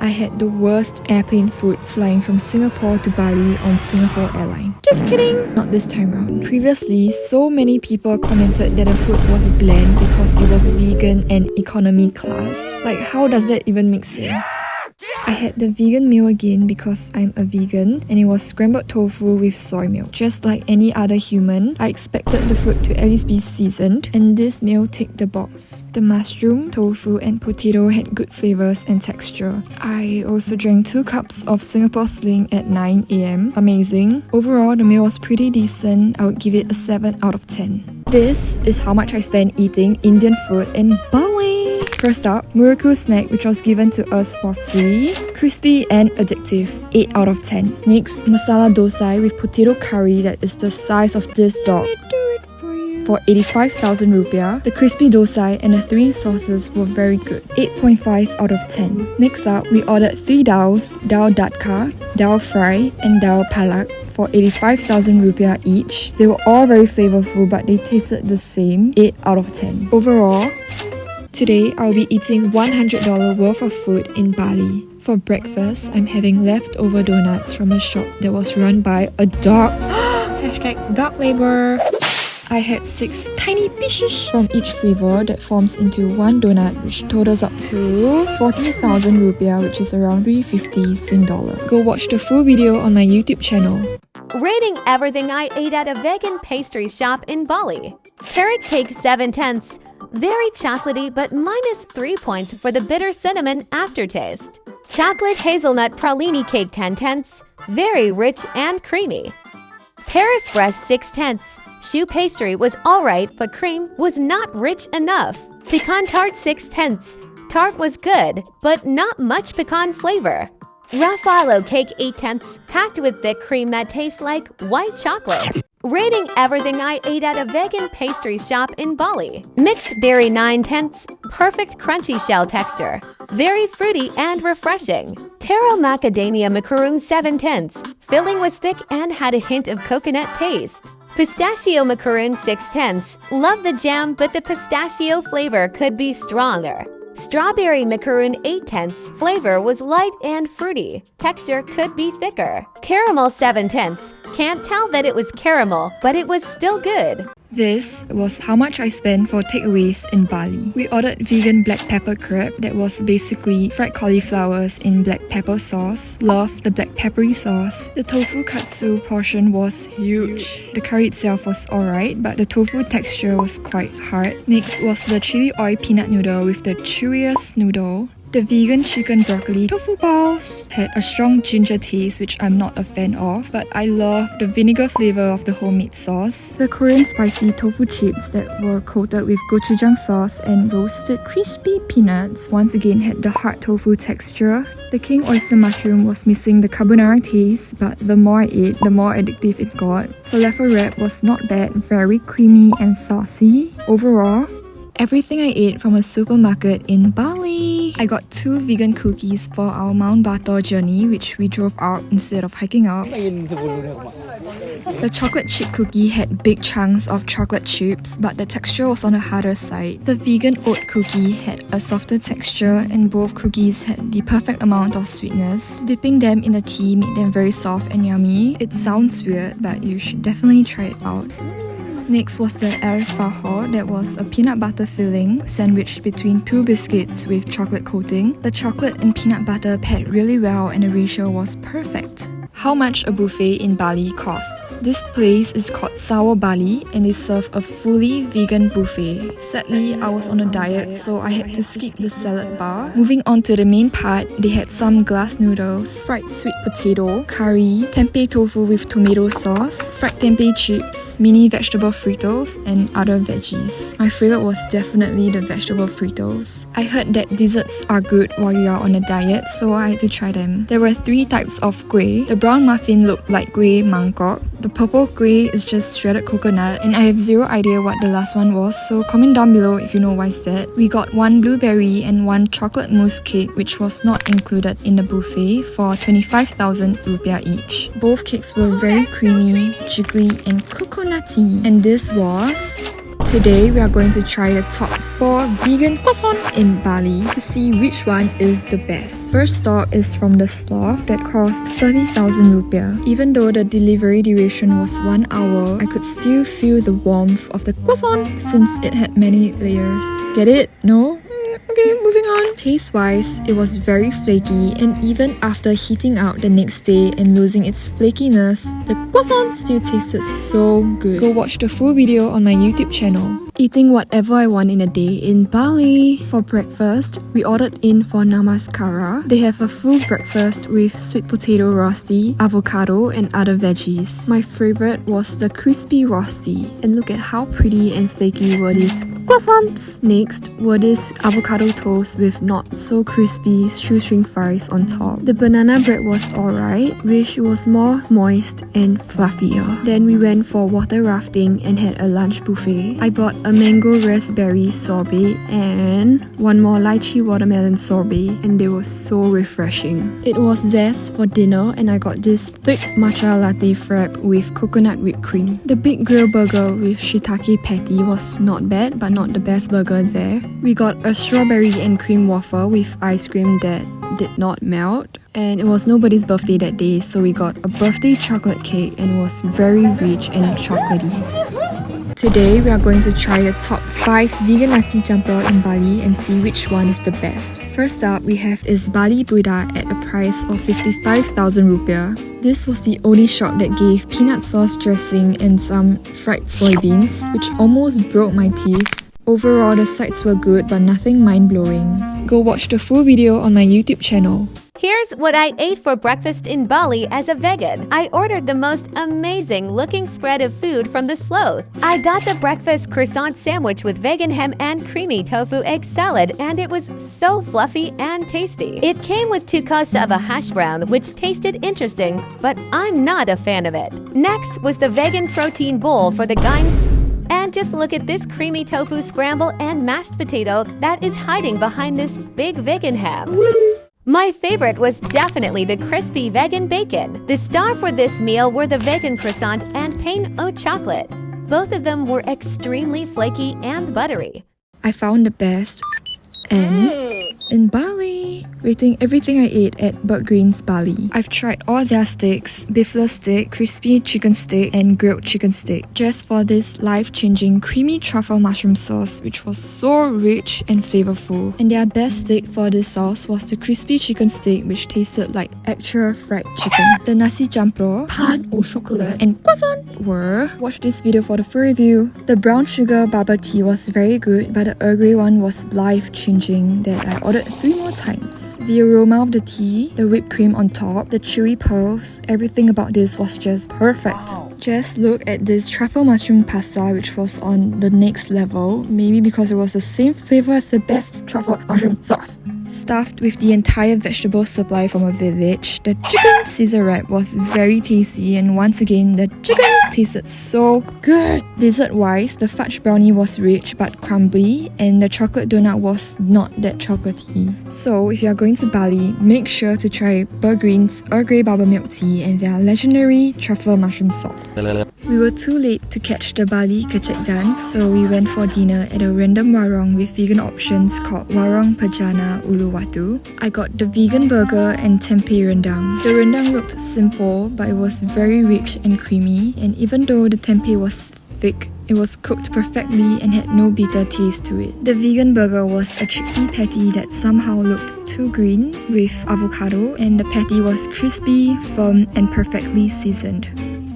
I had the worst airplane food flying from Singapore to Bali on Singapore Airlines. Just kidding! Not this time round. Previously, so many people commented that the food was bland because it was vegan and economy class. Like, how does that even make sense? I had the vegan meal again because I'm a vegan, and it was scrambled tofu with soy milk. Just like any other human, I expected the food to at least be seasoned, and this meal ticked the box. The mushroom, tofu and potato had good flavours and texture. I also drank 2 cups of Singapore Sling at 9 AM. Amazing. Overall, the meal was pretty decent. I would give it a 7 out of 10. This is how much I spent eating Indian food in Bali. First up, Muraku snack, which was given to us for free. Crispy and addictive, 8 out of 10. Next, masala dosa with potato curry that is the size of this dog. For 85,000 rupiah, the crispy dosa and the 3 sauces were very good. 8.5 out of 10. Next up, we ordered 3 dals, dal datka, dal fry and dal palak for 85,000 rupiah each. They were all very flavorful, but they tasted the same. 8 out of 10. Overall, today, I'll be eating $100 worth of food in Bali. For breakfast, I'm having leftover donuts from a shop that was run by a dog. #dog labor. I had 6 tiny pieces from each flavour that forms into one donut, which totals up to 40,000 rupiah, which is around 350 Sing dollar. Go watch the full video on my YouTube channel. Rating everything I ate at a vegan pastry shop in Bali. Carrot cake 7/10. Very chocolatey but -3 points for the bitter cinnamon aftertaste. Chocolate hazelnut pralini cake 10/10. Very rich and creamy. Paris breast 6/10. Choux pastry was alright, but cream was not rich enough. Pecan tart 6/10. Tart was good, but not much pecan flavor. Raffaello cake 8/10, packed with thick cream that tastes like white chocolate. Rating everything I ate at a vegan pastry shop in Bali. Mixed berry 9/10, perfect crunchy shell texture. Very fruity and refreshing. Taro macadamia macaroon 7/10, filling was thick and had a hint of coconut taste. Pistachio macaroon 6/10, love the jam but the pistachio flavor could be stronger. Strawberry macaroon 8/10, flavor was light and fruity. Texture could be thicker. Caramel 7/10, can't tell that it was caramel, but it was still good. This was how much I spent for takeaways in Bali. We ordered vegan black pepper crepe that was basically fried cauliflowers in black pepper sauce. Love the black peppery sauce. The tofu katsu portion was huge. The curry itself was alright, but the tofu texture was quite hard. Next was the chili oil peanut noodle with the chewiest noodle. The vegan chicken broccoli tofu balls had a strong ginger taste, which I'm not a fan of, but I love the vinegar flavour of the homemade sauce. The Korean spicy tofu chips that were coated with gochujang sauce and roasted crispy peanuts once again had the hard tofu texture. The king oyster mushroom was missing the carbonara taste, but the more I ate, the more addictive it got. Falafel wrap was not bad, very creamy and saucy. Overall, everything I ate from a supermarket in Bali. I got 2 vegan cookies for our Mount Bator journey, which we drove out instead of hiking up. The chocolate chip cookie had big chunks of chocolate chips, but the texture was on the harder side. The vegan oat cookie had a softer texture, and both cookies had the perfect amount of sweetness. Dipping them in the tea made them very soft and yummy. It sounds weird, but you should definitely try it out. Next was the air fahor, that was a peanut butter filling sandwiched between 2 biscuits with chocolate coating. The chocolate and peanut butter paired really well and the ratio was perfect. How much a buffet in Bali cost? This place is called Sour Bali and they serve a fully vegan buffet. Sadly, I was on a diet, so I had to skip the salad bar. Moving on to the main part, they had some glass noodles, fried sweet potato, curry, tempeh tofu with tomato sauce, fried tempeh chips, mini vegetable fritters, and other veggies. My favourite was definitely the vegetable fritters. I heard that desserts are good while you are on a diet, so I had to try them. There were 3 types of kueh. The brown muffin looked like kueh mangkok. The purple kueh is just shredded coconut, and I have zero idea what the last one was, so comment down below if you know why's that. We got 1 blueberry and 1 chocolate mousse cake, which was not included in the buffet, for 25,000 rupiah each. Both cakes were very creamy, jiggly and coconutty, and this was Today we are going to try the top 4 vegan croissant in Bali to see which one is the best. First stop is from the sloth that cost 30,000 rupiah. Even though the delivery duration was 1 hour, I could still feel the warmth of the croissant since it had many layers. Get it? No? Okay, moving on. Taste-wise, it was very flaky, and even after heating out the next day and losing its flakiness, the croissant still tasted so good. Go watch the full video on my YouTube channel. Eating whatever I want in a day in Bali. For breakfast, we ordered in for namaskara. They have a full breakfast with sweet potato rosti, avocado, and other veggies. My favorite was the crispy rosti, and look at how pretty and flaky were these croissants. Next were these avocado toast with not so crispy shoestring fries on top. The banana bread was alright, which was more moist and fluffier. Then we went for water rafting and had a lunch buffet. I bought a mango raspberry sorbet and one more lychee watermelon sorbet, and they were so refreshing. It was zest for dinner, and I got this thick matcha latte frap with coconut whipped cream. The big grill burger with shiitake patty was not bad, but not the best burger there. We got a strawberry and cream waffle with ice cream that did not melt. And it was nobody's birthday that day, so we got a birthday chocolate cake, and it was very rich and chocolatey. Today we are going to try the top 5 vegan Nasi Campur in Bali and see which one is the best. First up, we have is Bali Buddha at a price of 55,000 rupiah. This was the only shop that gave peanut sauce dressing and some fried soybeans, which almost broke my teeth. Overall, the sides were good but nothing mind-blowing. Go watch the full video on my YouTube channel. Here's what I ate for breakfast in Bali as a vegan. I ordered the most amazing looking spread of food from the sloth. I got the breakfast croissant sandwich with vegan ham and creamy tofu egg salad, and it was so fluffy and tasty. It came with 2 cups of a hash brown, which tasted interesting, but I'm not a fan of it. Next was the vegan protein bowl for the guys. And just look at this creamy tofu scramble and mashed potato that is hiding behind this big vegan ham. My favorite was definitely the crispy vegan bacon. The star for this meal were the vegan croissant and pain au chocolate. Both of them were extremely flaky and buttery. I found the best and in Bali, rating everything I ate at Burnt Greens Bali. I've tried all their steaks, beefless steak, crispy chicken steak, and grilled chicken steak. Just for this life-changing creamy truffle mushroom sauce, which was so rich and flavorful. And their best steak for this sauce was the crispy chicken steak, which tasted like actual fried chicken. The Nasi Campur, pain au chocolat, and croissant were... Watch this video for the full review. The brown sugar bubble tea was very good, but the Earl Grey one was life-changing that I ordered 3 more times. The aroma of the tea, the whipped cream on top, the chewy pearls, everything about this was just perfect. Just look at this truffle mushroom pasta, which was on the next level, maybe because it was the same flavor as the best truffle mushroom sauce. Stuffed with the entire vegetable supply from a village, the chicken Caesar wrap was very tasty, and once again, the chicken tasted so good. Dessert-wise, the fudge brownie was rich but crumbly, and the chocolate donut was not that chocolatey. So, if you are going to Bali, make sure to try Burnt Greens Earl Grey bubble milk tea and their legendary truffle mushroom sauce. We were too late to catch the Bali Kecek dance, so we went for dinner at a random warung with vegan options called Warung Pejana Uluwatu. I got the vegan burger and tempeh rendang. The rendang looked simple, but it was very rich and creamy, and even though the tempeh was thick, it was cooked perfectly and had no bitter taste to it. The vegan burger was a chickpea patty that somehow looked too green with avocado, and the patty was crispy, firm, and perfectly seasoned.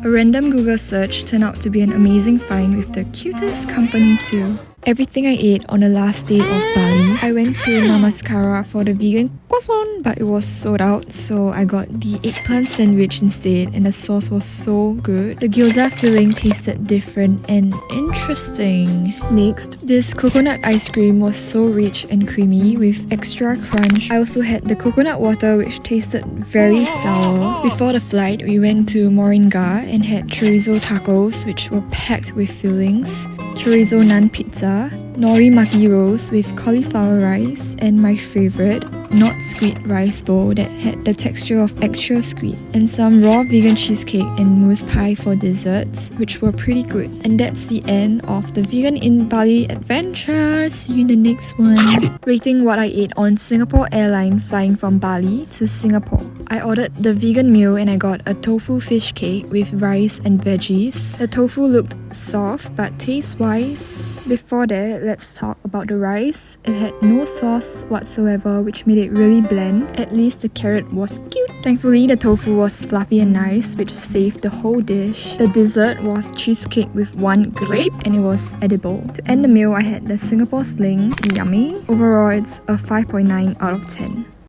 A random Google search turned out to be an amazing find with the cutest company too. Everything I ate on the last day of Bali. I went to Namaskara for the vegan croissant, but it was sold out, so I got the eggplant sandwich instead, and the sauce was so good. The gyoza filling tasted different and interesting. Next, this coconut ice cream was so rich and creamy with extra crunch. I also had the coconut water, which tasted very sour. Before the flight, we went to Moringa and had chorizo tacos, which were packed with fillings, chorizo naan pizza, nori maki rolls with cauliflower rice, and my favorite, not squid rice bowl that had the texture of actual squid, and some raw vegan cheesecake and mousse pie for desserts, which were pretty good. And that's the end of the Vegan in Bali adventure. See you in the next one. Rating what I ate on Singapore Airlines flying from Bali to Singapore. I ordered the vegan meal and I got a tofu fish cake with rice and veggies. The tofu looked soft, but taste-wise, before that, let's talk about the rice. It had no sauce whatsoever, which made it really bland. At least the carrot was cute. Thankfully, the tofu was fluffy and nice, which saved the whole dish. The dessert was cheesecake with one grape, and it was edible. To end the meal, I had the Singapore sling. Yummy. Overall, it's a 5.9 out of 10.